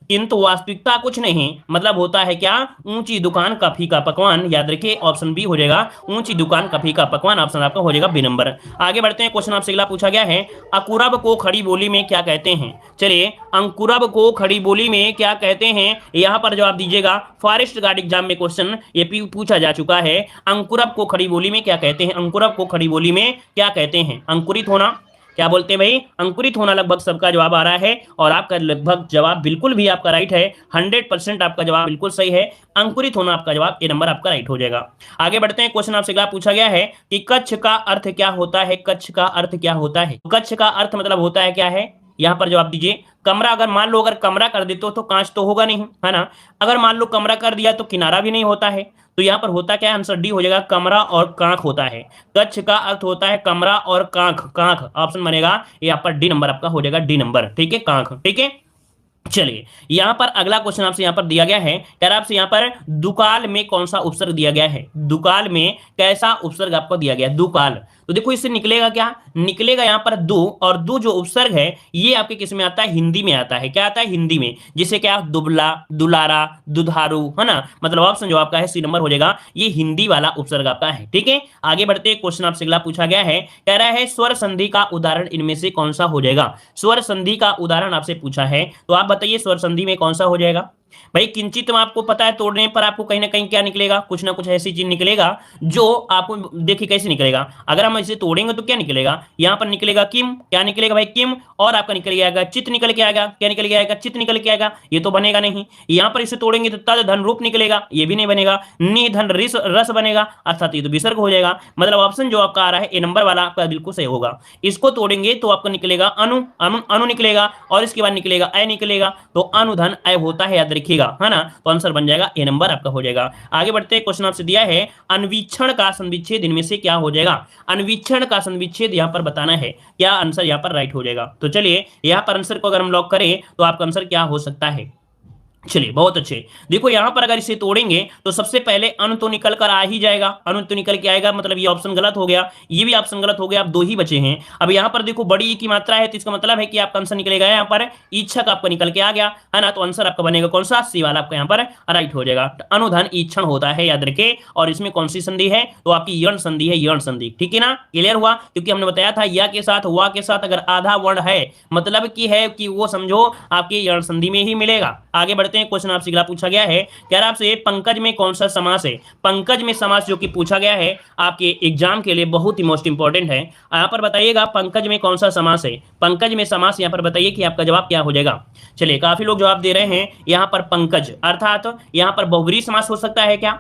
किंतु वास्तविकता कुछ नहीं, मतलब होता है क्या? ऊंची दुकान काफी का पकवान। याद रखिए, ऑप्शन बी हो जाएगा, ऊंची दुकान काफी का पकवान। ऑप्शन आपका हो जाएगा बी नंबर। आगे बढ़ते हैं। क्वेश्चन आपसे अगला पूछा गया है, अकुरब को खड़ी बोली में क्या कहते हैं? चलिए, अंकुरब को खड़ी बोली में क्या कहते हैं? यहाँ पर जवाब दीजिएगा। फॉरेस्ट गार्ड एग्जाम में क्वेश्चन ये पूछा जा चुका है। अंकुरब को खड़ी बोली में क्या कहते हैं? अंकुरब को खड़ी बोली में क्या कहते हैं? अंकुरित होना। क्या बोलते हैं भाई? अंकुरित होना लगभग सबका जवाब आ रहा है, और आपका लगभग जवाब बिल्कुल भी आपका राइट है। 100% आपका जवाब बिल्कुल सही है। अंकुरित होना आपका जवाब ए नंबर आपका राइट हो जाएगा। आगे बढ़ते हैं। क्वेश्चन आपसे अगला पूछा गया है कि कच्छ का अर्थ क्या होता है? कच्छ का अर्थ क्या होता है? कच्छ का अर्थ मतलब होता है क्या है? यहाँ पर जवाब दीजिए। कमरा, अगर मान लो अगर कमरा कर देते हो तो कांच तो होगा नहीं, है ना। अगर मान लो कमरा कर दिया तो किनारा भी नहीं होता है। तो यहाँ पर होता क्या है? आंसर डी हो जाएगा, कमरा और कांख होता है। कच्छ का अर्थ होता है कमरा और कांख। कांख ऑप्शन बनेगा यहाँ पर डी नंबर आपका हो जाएगा, डी नंबर। ठीक है, कांख। ठीक है, चलिए यहां पर अगला क्वेश्चन आपसे यहां पर दिया गया है, यार आपसे यहां पर दुकाल में कौन सा उपसर्ग दिया गया है? दुकाल में कैसा उपसर्ग आपको दिया गया है? दुकाल, तो देखो इससे निकलेगा क्या? निकलेगा यहां पर दु, और दु जो उपसर्ग है ये आपके किस में आता है? हिंदी में आता है। क्या आता है? हिंदी में। जिसे क्या? दुबला, दुलारा, दुधारू, है ना। मतलब ऑप्शन जो आपका है सी नंबर हो जाएगा, ये हिंदी वाला उपसर्ग आपका है। ठीक है, आगे बढ़ते क्वेश्चन आपसे अगला पूछा गया है, कह रहा है स्वर संधि का उदाहरण इनमें से कौन सा हो जाएगा? स्वर संधि का उदाहरण आपसे पूछा है, तो आप बताइए स्वर संधि में कौन सा हो जाएगा? भाई किंचित में आपको पता है तोड़ने पर आपको कहीं ना कहीं क्या निकलेगा? कुछ ना कुछ ऐसी चीज निकलेगा जो आपको, देखिए कैसे निकलेगा। अगर हम इसे तोड़ेंगे तो क्या निकलेगा? यहां पर निकलेगा किम। क्या निकलेगा भाई? किम। और आपका निकल के आएगा चित, निकल के आएगा। क्या निकल के आएगा? चित निकल के आएगा। ये तो बनेगा नहीं। यहां पर इसे तोड़ेंगे तो तद धन रूप निकलेगा, ये भी नहीं बनेगा। नि धन रस बनेगा, अर्थात ये तो विसर्ग हो जाएगा। मतलब ऑप्शन जो आपका आ रहा है ए नंबर वाला आपका बिल्कुल सही होगा। इसको तोड़ेंगे तो आपका निकलेगा अनु, अनु निकलेगा, और इसके बाद निकलेगा अ निकलेगा। तो अनुधन अ होता है, याद रखिएगा, है ना। तो आंसर बन जाएगा ए नंबर आपका हो जाएगा। आगे बढ़ते हैं। क्वेश्चन आपसे दिया है अन्वीक्षण का संविच्छेद इनमें से क्या हो जाएगा? अन्वीक्षण का संविच्छेद यहां पर बताना है। क्या आंसर यहां पर राइट हो जाएगा? तो चलिए यहां पर आंसर को अगर हम लॉक करें तो आपका आंसर क्या हो सकता है? चलिए बहुत अच्छे। देखो यहां पर अगर इसे तोड़ेंगे तो सबसे पहले अनु तो निकल कर आ ही जाएगा। अनु तो निकल के आएगा, मतलब ये ऑप्शन गलत हो गया, ये भी ऑप्शन गलत हो गया। अब दो ही बचे हैं। अब यहां पर देखो बड़ी की मात्रा है, तो इसका मतलब है कि आपका आंसर निकलेगा यहाँ पर इच्छक आपका निकल के आ गया, है ना। तो आंसर आपका बनेगा कौन सा? सी वाला आपका यहाँ पर राइट हो जाएगा। अनुधन ईक्षण होता है, याद रखे। और इसमें कौन सी संधि है? तो आपकी यण संधि है, यण संधि। ठीक है ना, क्लियर हुआ? क्योंकि हमने बताया था या के साथ वा के साथ अगर आधा वर्ण है, मतलब की है कि वो समझो आपके यण संधि में ही मिलेगा। आगे बढ़ते हैं। क्वेश्चन आपसे अगला पूछा गया है, क्या आपसे पंकज में कौन सा समास है? पंकज में समास जो कि पूछा गया है आपके एग्जाम के लिए बहुत ही मोस्ट इंपॉर्टेंट है। यहाँ पर बताइएगा पंकज में कौन सा समास है? पंकज में समास यहाँ पर बताइए कि आपका जवाब क्या हो जाएगा। चलिए काफी लोग जवाब दे रहे हैं यहाँ पर पंकज, अर्थात यहाँ पर बहुब्रीहि समास हो सकता है क्या?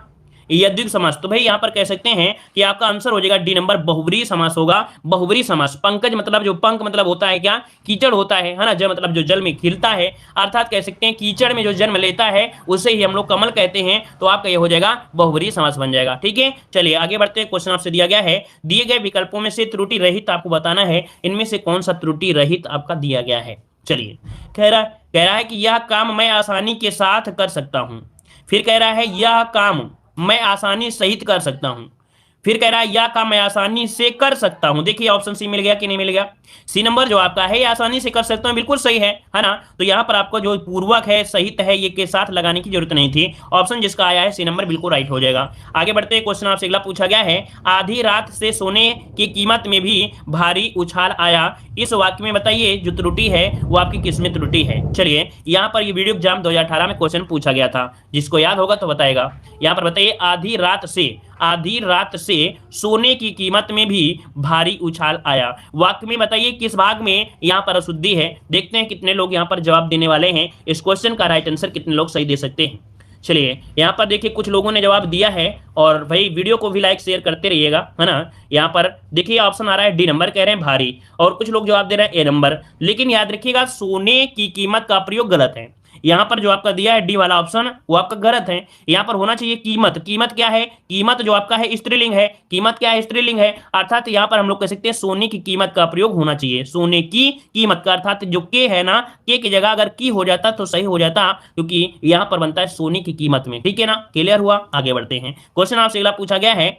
यद्विक समास, तो भाई यहाँ पर कह सकते हैं कि आपका आंसर हो जाएगा डी नंबर, बहुब्रीहि समास होगा। बहुब्रीहि समास, पंकज मतलब जो पंख मतलब होता है क्या, कीचड़ होता है ना, जल मतलब जो जल में खिलता है, अर्थात कह सकते हैं कीचड़ में जो जन्म लेता है उसे ही हम लोग कमल कहते हैं। तो आपका ये हो जाएगा बहुब्रीहि समास बन जाएगा। ठीक है, चलिए आगे बढ़ते हैं। क्वेश्चन आपसे दिया गया है, दिए गए विकल्पों में से त्रुटि रहित आपको बताना है, इनमें से कौन सा त्रुटि रहित आपका दिया गया है। चलिए, कह रहा है कि यह काम मैं आसानी के साथ कर सकता हूं। फिर कह रहा है यह काम मैं आसानी सहित कर सकता हूं। फिर कह रहा है यह काम मैं आसानी से कर सकता हूं। देखिए ऑप्शन सी मिल गया कि नहीं मिल गया। सी नंबर जो आपका है, ये आसानी से कर सकता हूं, बिल्कुल सही है ना। तो यहां पर आपको जो पूर्वक है, सहित है, ये के साथ लगाने की जरूरत नहीं थी। ऑप्शन जिसका आया है सी नंबर बिल्कुल राइट हो जाएगा। आगे बढ़ते हैं, क्वेश्चन आपसे अगला पूछा गया है, आधी रात से सोने की कीमत में भी भारी उछाल आया। इस वाक्य में बताइए जो त्रुटि है वो आपकी किसमें त्रुटि है। चलिए, यहाँ पर ये वीडियो एग्जाम 2018 में क्वेश्चन पूछा गया था, जिसको याद होगा तो बताएगा। यहाँ पर बताइए, आधी रात से सोने की कीमत में भी भारी उछाल आया। वाक्य में बताइए किस भाग में यहाँ पर अशुद्धि है। देखते हैं कितने लोग यहाँ पर जवाब देने वाले हैं, इस क्वेश्चन का राइट आंसर कितने लोग सही दे सकते हैं। चलिए, यहाँ पर देखिए कुछ लोगों ने जवाब दिया है, और भाई वीडियो को भी लाइक शेयर करते रहिएगा, है ना। यहाँ पर देखिए ऑप्शन आ रहा है डी नंबर, कह रहे हैं भारी, और कुछ लोग जवाब दे रहे हैं ए नंबर। लेकिन याद रखिएगा, सोने की कीमत का प्रयोग गलत है। यहाँ पर जो आपका दिया है डी वाला ऑप्शन, वो आपका गलत है। यहाँ पर होना चाहिए कीमत। कीमत क्या है, कीमत जो आपका है स्त्रीलिंग है। कीमत क्या है, स्त्रीलिंग है, अर्थात यहाँ पर हम लोग कह सकते हैं सोने की कीमत का प्रयोग होना चाहिए। सोने की कीमत का, अर्थात जो के है ना, के की जगह अगर की हो जाता तो सही हो जाता, क्योंकि यहाँ पर बनता है सोने की कीमत में। ठीक है ना, क्लियर हुआ। आगे बढ़ते हैं, क्वेश्चन आपसे अगला पूछा गया है,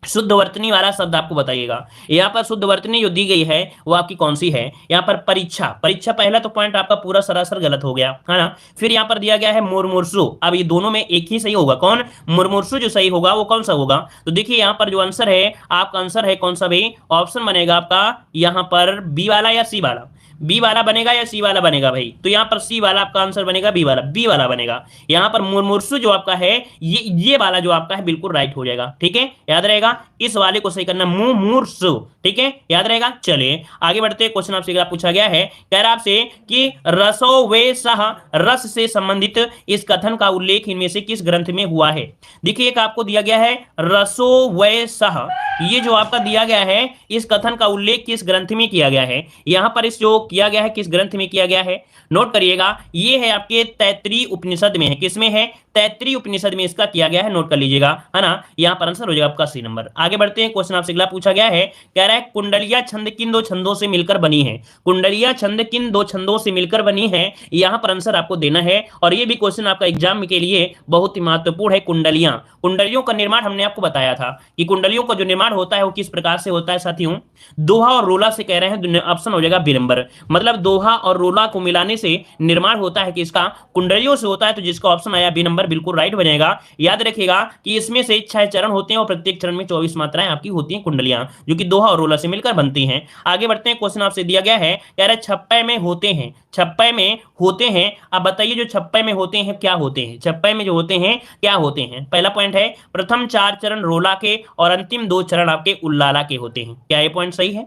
शुद्ध वर्तनी वाला शब्द आपको बताइएगा। यहाँ पर शुद्ध वर्तनी जो दी गई है वो आपकी कौन सी है। यहाँ पर परीक्षा, परीक्षा पहला तो पॉइंट आपका पूरा सरासर गलत हो गया, है ना। फिर यहाँ पर दिया गया है मुरमुर्सु। अब ये दोनों में एक ही सही होगा, कौन, मुरमुर्सु जो सही होगा वो कौन सा होगा। तो देखिए यहाँ पर जो आंसर है, आपका आंसर है कौन सा भाई, ऑप्शन बनेगा आपका यहाँ पर बी वाला या सी वाला। बी वाला बनेगा या सी वाला बनेगा भाई। तो यहाँ पर सी वाला आपका आंसर बनेगा, बी वाला बनेगा। यहाँ पर मुरमुर्सु जो आपका है, ये वाला जो आपका है बिल्कुल राइट हो जाएगा। ठीक है, याद रहेगा, इस वाले को सही करना, मुमुर्सु। ठीक है, याद रहेगा। चलिए आगे बढ़ते हैं, क्वेश्चन आपसे अगला पूछा गया है, कह रहा आपसे कि रसो वे सह, रस से संबंधित इस कथन का उल्लेख इनमें से किस ग्रंथ में हुआ है। देखिए एक आपको दिया गया है रसो वे सह, ये जो आपका दिया गया है, इस कथन का उल्लेख किस ग्रंथ में किया गया है। यहां पर इस जो किया गया है किस ग्रंथ में किया गया है, नोट करिएगा। ये है आपके तैत्रीय उपनिषद में है। किसमें है, तैत्रीय उपनिषद में इसका किया गया है, नोट कर लीजिएगा, है ना। यहाँ पर आंसर हो जाएगा आपका सी नंबर। आगे बढ़ते हैं, क्वेश्चन आपसे अगला पूछा गया है, कह रहा है कुंडलिया छंद किन दो छंदों से मिलकर बनी है। कुंडलिया छंद किन दो छंदों से मिलकर बनी है, यहाँ पर आंसर आपको देना है। और ये भी क्वेश्चन आपका एग्जाम के लिए बहुत ही महत्वपूर्ण है। कुंडलियां, कुंडलियों का निर्माण हमने आपको बताया था कि कुंडलियों का जो निर्माण होता है वो किस प्रकार से होता है साथियों, दोहा और रोला से कह रहे हैं। ऑप्शन हो जाएगा बी नंबर, मतलब दोहा और रोला को मिलाने से निर्माण होता है कि इसका कुंडलियों से होता है। तो जिसका ऑप्शन आया बी नंबर बिल्कुल राइट बनेगा। याद रखिएगा कि इसमें से 6 चरण होते हैं और प्रत्येक चरण में 24 मात्राएं आपकी होती हैं कुंडलियां, जो कि दोहा और रोला से मिलकर बनती हैं। आगे बढ़ते हैं, क्वेश्चन आपसे दिया गया है, कह रहा है छप्पे में होते हैं, छप्पे में होते हैं। अब बताइए जो छप्पे में होते हैं क्या होते हैं, छप्पे में जो होते हैं क्या होते हैं। पहला पॉइंट है प्रथम 4 चरण रोला के और अंतिम 2 चरण आपके उल्लाला के होते हैं। क्या ये पॉइंट सही है।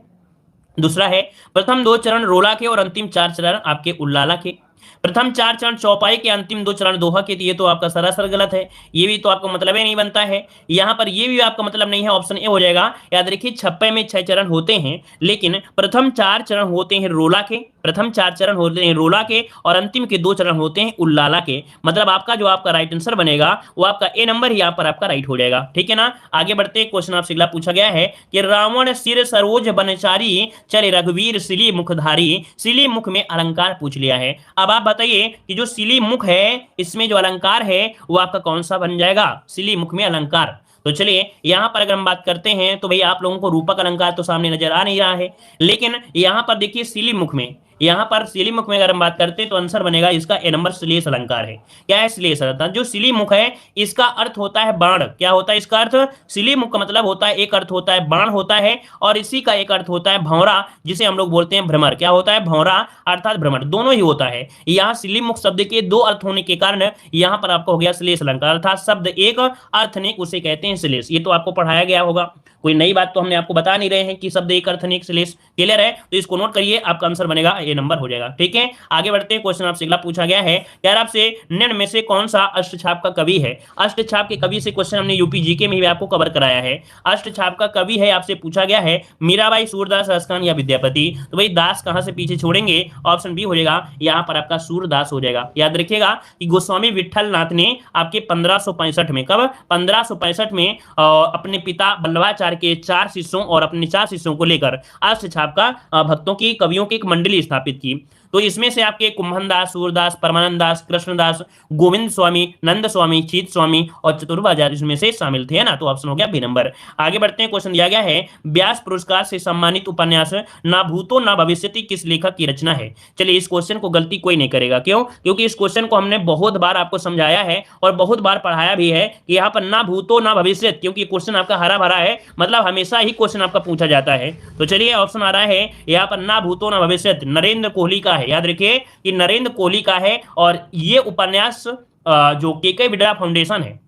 दूसरा है प्रथम 2 चरण रोला के और अंतिम 4 चरण आपके उल्लाला के। प्रथम 4 चरण चौपाई के, अंतिम 2 चरण दोहा के। ये तो आपका सरासर गलत है, ये भी तो आपको मतलब ही नहीं बनता है। यहाँ पर ये भी आपका मतलब नहीं है, ऑप्शन ए हो जाएगा। याद रखिए छप्पे में 6 चरण होते हैं, लेकिन प्रथम 4 चरण होते हैं रोला के, प्रथम 4 चरण होते हैं रोला के और अंतिम के 2 चरण होते हैं उल्लाला के। मतलब आपका जो आपका राइट आंसर बनेगा वो आपका ए नंबर ही यहाँ पर आपका राइट हो जाएगा। ठीक है ना। आगे बढ़ते हैं, क्वेश्चन आपसे अगला पूछा गया है कि रावण सिर सरोज बनचारी, चले रघुवीर सिली मुखधारी। सिली मुख में अलंकार पूछ लिया है। अब आप बताइए कि जो सिली मुख है, इसमें जो अलंकार है वो आपका कौन सा बन जाएगा, सिली मुख में अलंकार। तो चलिए यहां पर अगर हम बात करते हैं तो भाई आप लोगों को रूपक अलंकार तो सामने नजर आ नहीं रहा है, लेकिन यहां पर देखिए सिली मुख में, यहां पर सिली मुख में अगर हम बात करते हैं तो आंसर बनेगा इसका ए नंबर, श्लेष अलंकार है। क्या है श्लेष अलंकार। जो सिली मुख है इसका अर्थ होता है बाण। क्या होता है इसका अर्थ, सिली मुख का मतलब होता है, एक अर्थ होता है बाण होता है, और इसी का एक अर्थ होता है भंवरा, जिसे हम लोग बोलते हैं भ्रमर। क्या होता है, भंवरा अर्थात भ्रमर, दोनों ही होता है। यहाँ सिली मुख शब्द के 2 अर्थ होने के कारण यहाँ पर आपको हो गया श्लेष अलंकार, अर्थात शब्द एक अर्थ ने उसे कहते हैं श्लेष। ये तो आपको पढ़ाया गया होगा, कोई नई बात तो हमने आपको बता नहीं रहे हैं कि शब्द एक अर्थ अनेक श्लेष। क्लियर है? तो इसको नोट करिए, आपका आंसर बनेगा ए नंबर हो जाएगा। ठीक है, आगे बढ़ते हैं। क्वेश्चन आपसे अगला पूछा गया है, यार आपसे निम्न में से कौन सा अष्टछाप का कवि है? अष्टछाप के कवि से क्वेश्चन हमने यूपी जीके में भी आपको कवर कराया है। अष्टछाप का कवि है आपसे पूछा गया है, मीराबाई, सूरदास, रसखान या विद्यापति। तो भाई दास कहां से पीछे छोड़ेंगे? ऑप्शन बी हो जाएगा, यहां पर आपका सूरदास हो जाएगा। याद रखिएगा कि गोस्वामी विठल नाथ ने आपके 1565 में, कब? 1565 में अपने पिता बल्लभाचार्य के 4 शिष्यों और अपने 4 शिष्यों को लेकर अष्टछाप का भक्तों की, कवियों की एक मंडली स्थापित की। तो इसमें से आपके कुंभन दास, सूरदास, परमानंद दास, कृष्णदास, गोविंद स्वामी, नंद स्वामी, चीत स्वामी और चतुर्बाजार इसमें से शामिल थे, है ना। तो ऑप्शन हो गया बी नंबर। आगे बढ़ते हैं। क्वेश्चन दिया गया है, व्यास पुरस्कार से सम्मानित उपन्यास ना भूतो ना भविष्यति किस लेखक की रचना है? चलिए, इस क्वेश्चन को गलती कोई नहीं करेगा। क्यों? क्योंकि इस क्वेश्चन को हमने बहुत बार आपको समझाया है और बहुत बार पढ़ाया भी है कि यहाँ पर ना भूतो ना भविष्य, क्योंकि क्वेश्चन आपका हरा भरा है, मतलब हमेशा ही क्वेश्चन आपका पूछा जाता है। तो चलिए, ऑप्शन आ रहा है यहाँ पर ना भूतो ना भविष्य, नरेंद्र कोहली का है। याद रखिए कि नरेंद्र कोहली का है और ये उपन्यास जो के बिरला फाउंडेशन है,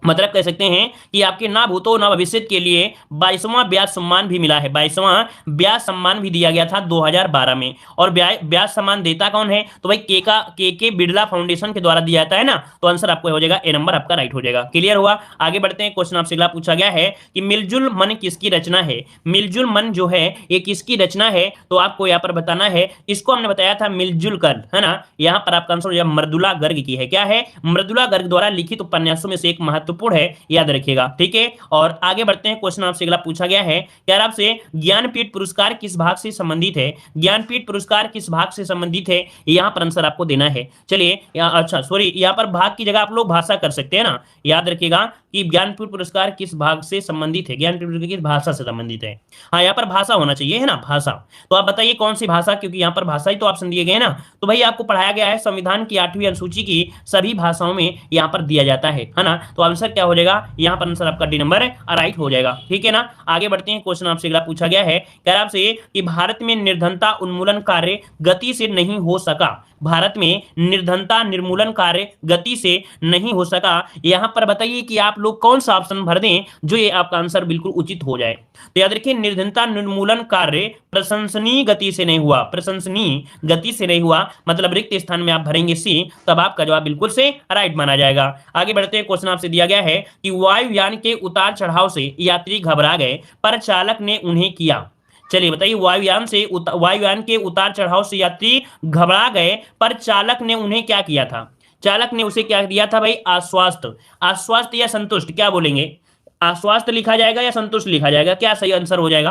मतलब कह सकते हैं कि आपके ना भूतो ना भविष्य के लिए 22वां व्यास सम्मान भी मिला है। 22वां व्यास सम्मान भी दिया गया था 2012 में। और व्यास सम्मान देता कौन है? तो भाई के बिरला फाउंडेशन के द्वारा दिया जाता है ना। तो आंसर आपको हो जाएगा ए नंबर, आपका राइट हो जाएगा। क्लियर हुआ? आगे बढ़ते हैं। क्वेश्चन आपसे अगला पूछा गया है कि मिलजुल मन किसकी रचना है? मिलजुल मन जो है ये किसकी रचना है? तो आपको यहाँ पर बताना है। इसको हमने बताया था मिलजुल कर, है ना। यहाँ पर आपका आंसर हो जाएगा मृदुला गर्ग की है। क्या है? मृदुला गर्ग द्वारा लिखित उपन्यासों में से एक महत्वपूर्ण है, याद रखिएगा। ठीक है, और आगे बढ़ते हैं। क्वेश्चन आपसे अगला पूछा गया है, यार आपसे ज्ञानपीठ पुरस्कार किस भाग से संबंधित है? ज्ञानपीठ पुरस्कार किस भाग से संबंधित है? यहाँ पर आंसर आपको देना है। चलिए, अच्छा सॉरी, यहाँ पर भाग की जगह आप लोग भाषा कर सकते हैं ना। याद रखिएगा कि ज्ञानपीठ पुरस्कार किस भाग से संबंधित है? ज्ञानपीठ पुरस्कार किस भाषा से संबंधित है? हाँ, यहाँ पर भाषा होना चाहिए, है ना, भाषा। तो आप बताइए कौन सी भाषा, क्योंकि यहाँ पर भाषा ही तो ऑप्शन दिए गए ना। तो भाई आपको पढ़ाया गया है संविधान की 8वीं अनुसूची की सभी भाषाओं में यहाँ पर दिया जाता है ना। तो आंसर क्या हो जाएगा? यहाँ पर आंसर आपका डी नंबर राइट हो जाएगा। ठीक है ना। आगे बढ़ते हैं। क्वेश्चन आपसे अगला पूछा गया है, क्या आपसे कि भारत में निर्धनता उन्मूलन कार्य गति से नहीं हो सका? भारत में निर्धनता निर्मूलन कार्य गति से नहीं हो सका। यहां पर बताइए कि आप लोग कौन सा ऑप्शन भर दें जो ये आपका आंसर बिल्कुल उचित हो जाए। तो याद रखिए, निर्धनता निर्मूलन कार्य प्रशंसनीय गति से नहीं हुआ। प्रशंसनीय गति से नहीं हुआ मतलब रिक्त स्थान में आप भरेंगे सी, तब आपका जवाब बिल्कुल से राइट माना जाएगा। आगे बढ़ते हैं। क्वेश्चन आपसे दिया गया है कि वायुयान के उतार चढ़ाव से यात्री घबरा गए पर चालक ने उन्हें किया। चलिए बताइए, वायुयान के उतार चढ़ाव से यात्री घबरा गए पर चालक ने उन्हें क्या किया था? चालक ने उसे क्या दिया था भाई? आश्वास्त। आश्वास्त या संतुष्ट, क्या बोलेंगे? आश्वास्त लिखा जाएगा या संतुष्ट लिखा जाएगा? क्या सही आंसर हो जाएगा?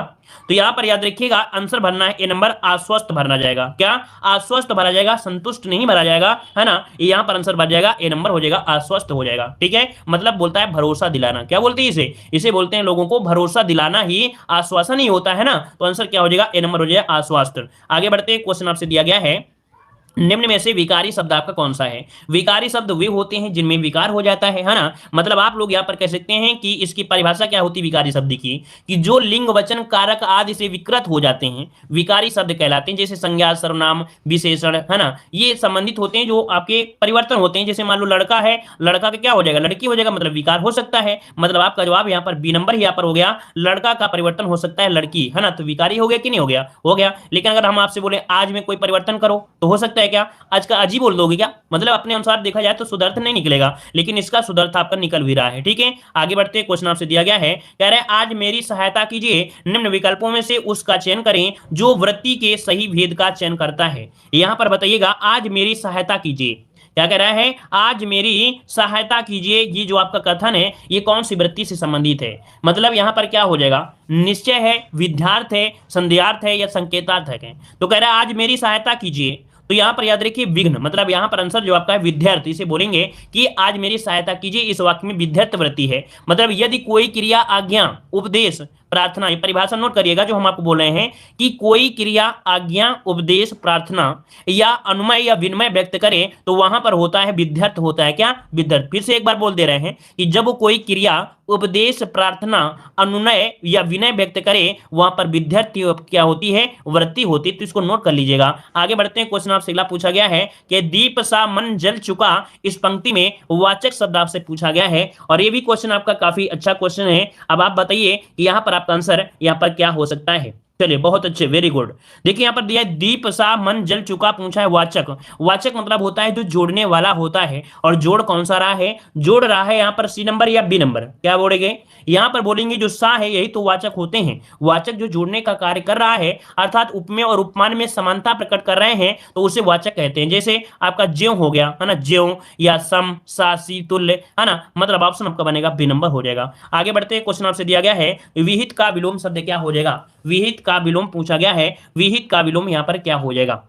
तो यहां पर याद रखिएगा आंसर भरना है ए नंबर, आश्वस्त भरना जाएगा। क्या? आश्वस्त भरा जाएगा, संतुष्ट नहीं भरा जाएगा, है ना। यहां पर आंसर भर जाएगा ए नंबर हो जाएगा, आश्वस्त हो जाएगा। ठीक है, मतलब बोलता है भरोसा दिलाना। क्या बोलते हैं इसे? इसे बोलते हैं लोगों को भरोसा दिलाना ही आश्वासन ही होता है ना। तो आंसर क्या हो जाएगा? ए नंबर हो जाएगा, आश्वस्त। आगे बढ़ते हैं। क्वेश्चन आपसे दिया गया है, निम्न में से विकारी शब्द आपका कौन सा है? विकारी शब्द वे होते हैं जिनमें विकार हो जाता है ना। मतलब आप लोग यहाँ पर कह सकते हैं कि इसकी परिभाषा क्या होती है विकारी शब्द की, कि जो लिंग वचन कारक आदि से विकृत हो जाते हैं विकारी शब्द कहलाते हैं। जैसे संज्ञा, सर्वनाम, विशेषण, है ना, ये संबंधित होते हैं, जो आपके परिवर्तन होते हैं। जैसे मान लो लड़का है, लड़का का क्या हो जाएगा? लड़की हो जाएगा, मतलब विकार हो सकता है। मतलब आपका जवाब यहाँ पर बी नंबर ही यहाँ पर हो गया, लड़का का परिवर्तन हो सकता है लड़की, है ना। तो विकारी हो गया कि नहीं हो गया? हो गया। लेकिन अगर हम आपसे बोले आज में कोई परिवर्तन करो, तो हो सकता है क्या? आज का आज ही बोल दोगे क्या? मतलब अपने अनुसार देखा जाए तो शुद्धार्थ नहीं निकलेगा, लेकिन इसका शुद्धार्थ आपका निकल भी रहा है। ठीक है, आगे बढ़ते हैं। क्वेश्चन आपसे दिया गया है, कह रहे हैं आज मेरी सहायता कीजिए, निम्न विकल्पों में से उसका चयन करें जो वृत्ति के सही भेद का चयन करता है। यहां पर बताइएगा, आज मेरी सहायता कीजिए, क्या कह रहा है? आज मेरी सहायता कीजिए। ये जो आपका कथन है ये कौन सी वृत्ति से संबंधित है? मतलब यहां पर क्या हो जाएगा? निश्चय है, विध्यार्थ है, संदेहार्थ है या संकेतार्थक है? तो कह रहा है आज मेरी सहायता कीजिए, तो यहां पर याद रखिए विघ्न, मतलब यहां पर आंसर जो आपका है विद्यार्थी, इसे बोलेंगे कि आज मेरी सहायता कीजिए। इस वाक्य में विद्यार्थ वृत्ति है। मतलब यदि कोई क्रिया, आज्ञा, उपदेश, प्रार्थना, ये परिभाषा नोट करिएगा जो हम आपको बोल रहे हैं कि कोई क्रिया, आज्ञा, उपदेश, प्रार्थना या अनुमय या विनिमय व्यक्त करे तो वहां पर होता है विद्यार्थ, होता है क्या? विद्यार्थ। फिर से एक बार बोल दे रहे हैं कि जब कोई क्रिया, उपदेश, प्रार्थना, अनुनय या विनय व्यक्त करे वहां पर विद्यार्थी क्या होती है? वृत्ति होती है। तो इसको नोट कर लीजिएगा। आगे बढ़ते हैं। क्वेश्चन आपसे अगला पूछा गया है कि दीप सा मन जल चुका, इस पंक्ति में वाचक शब्द आपसे पूछा गया है और ये भी क्वेश्चन आपका काफी अच्छा क्वेश्चन है। अब आप बताइए कि यहाँ पर आपका आंसर यहाँ पर क्या हो सकता है? चलिए बहुत अच्छे, वेरी गुड। देखिए यहाँ पर दिया है दीप सा मन जल चुका, पूछा है वाचक। वाचक मतलब होता है जो जोड़ने वाला होता है, और जोड़ कौन सा रहा है? जोड़ रहा है यहाँ पर सी नंबर या बी नंबर? क्या बोलेंगे? यहाँ पर बोलेंगे जो सा है यही तो वाचक होते हैं। वाचक जो जोड़ने का कार्य कर रहा है, अर्थात उपमेय और उपमान में समानता प्रकट कर रहे हैं, तो उसे वाचक कहते हैं। जैसे आपका ज्यों हो गया है ना, ज्यों या सम सा सी तुल्य, है ना, मतलब ऑप्शन आपका बनेगा बी नंबर हो जाएगा। आगे बढ़ते हैं, क्वेश्चन आपसे दिया गया है विहित का विलोम शब्द क्या हो जाएगा? विहित का विलोम पूछा गया है, विहित का विलोम यहाँ पर क्या हो जाएगा?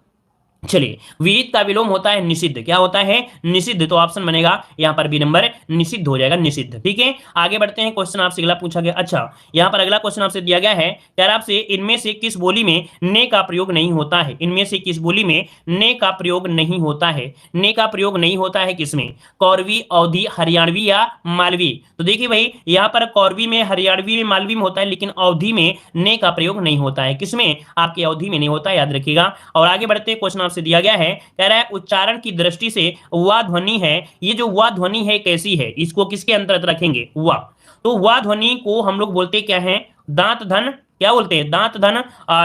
चलिए, विहित का विलोम होता है निषिद्ध। क्या होता है? निषिद्ध। तो ऑप्शन बनेगा यहाँ पर बी नंबर, निषिद्ध हो जाएगा, निषिद्ध। ठीक है, आगे बढ़ते हैं, क्वेश्चन आपसे अगला पूछा गया। अच्छा, यहाँ पर अगला क्वेश्चन आपसे दिया गया है, यार आपसे इनमें से किस बोली में ने का प्रयोग नहीं होता है? इनमें से किस बोली में ने का प्रयोग नहीं होता है? ने का प्रयोग नहीं होता है किसमें? कौरवी, अवधी, हरियाणवी या मालवी? तो देखिए भाई, यहाँ पर कौरवी में, हरियाणवी में, मालवी में होता है, लेकिन अवधी में ने का प्रयोग नहीं होता है। किसमें? आपकी अवधी में नहीं होता है, याद रखिएगा। और आगे बढ़ते हैं, क्वेश्चन से दिया गया है, कह रहा है उच्चारण की दृष्टि से वा ध्वनि है, ये जो वा ध्वनि है कैसी है? इसको किसके अंतर्गत रखेंगे? वा। तो वा ध्वनि को हम लोग बोलते क्या है? दांत धन, क्या बोलते हैं? दांत धन।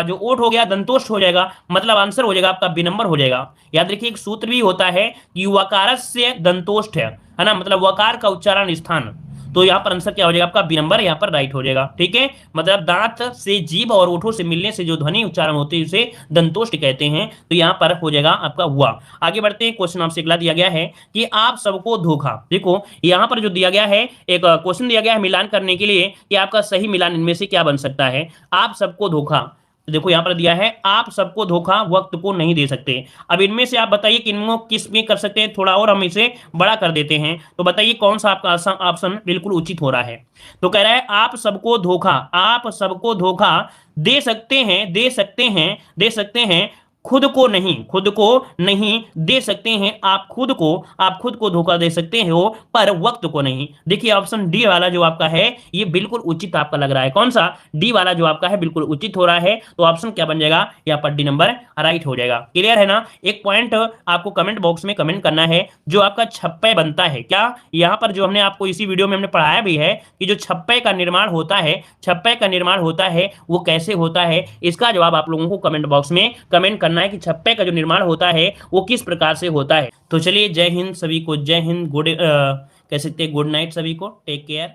जो ओठ हो गया दंतोष्ठ हो जाएगा, मतलब आंसर हो जाएगा आपका बी नंबर हो जाएगा। याद रखिए, एक सूत्र भी होता है कि वकारस्य दंतोष्ठ है ना, मतलब वकार का उच्चारण स्थान। तो यहाँ पर आंसर क्या हो जाएगा आपका? बी नंबर यहाँ पर राइट हो जाएगा। ठीक है, मतलब दांत से जीभ और ओठों से मिलने से जो ध्वनि उच्चारण होते हैं उसे दंतोष्ठ कहते हैं। तो यहाँ पर हो जाएगा आपका हुआ। आगे बढ़ते हैं, क्वेश्चन आपसे अगला दिया गया है कि आप सबको धोखा। देखो यहाँ पर जो दिया गया है, एक क्वेश्चन दिया गया है मिलान करने के लिए कि आपका सही मिलान इनमें से क्या बन सकता है? आप सबको धोखा। तो देखो यहाँ पर दिया है आप सबको धोखा वक्त को नहीं दे सकते। अब इनमें से आप बताइए कि इनको किस में कर सकते हैं? थोड़ा और हम इसे बड़ा कर देते हैं, तो बताइए कौन सा आपका ऑप्शन बिल्कुल उचित हो रहा है? तो कह रहा है आप सबको धोखा, आप सबको धोखा दे सकते हैं, दे सकते हैं, दे सकते हैं, खुद को नहीं, खुद को नहीं दे सकते हैं। आप खुद को धोखा दे सकते हो, पर वक्त को नहीं। देखिए ऑप्शन डी वाला जो आपका है ये बिल्कुल उचित आपका लग रहा है। कौन सा? डी वाला जो आपका है बिल्कुल उचित हो रहा है। तो ऑप्शन क्या बन जाएगा यहाँ पर? डी नंबर राइट हो जाएगा। क्लियर है ना? एक पॉइंट आपको कमेंट बॉक्स में कमेंट करना है, जो आपका छप्पे बनता है क्या? यहाँ पर जो हमने आपको इसी वीडियो में हमने पढ़ाया भी है कि जो छप्पे का निर्माण होता है, छप्पे का निर्माण होता है वो कैसे होता है, इसका जवाब आप लोगों को कमेंट बॉक्स में कमेंट करना है कि छप्पे का जो निर्माण होता है वो किस प्रकार से होता है। तो चलिए, जय हिंद सभी को, जय हिंद, गुड कह सकते हैं गुड नाइट सभी को, टेक केयर।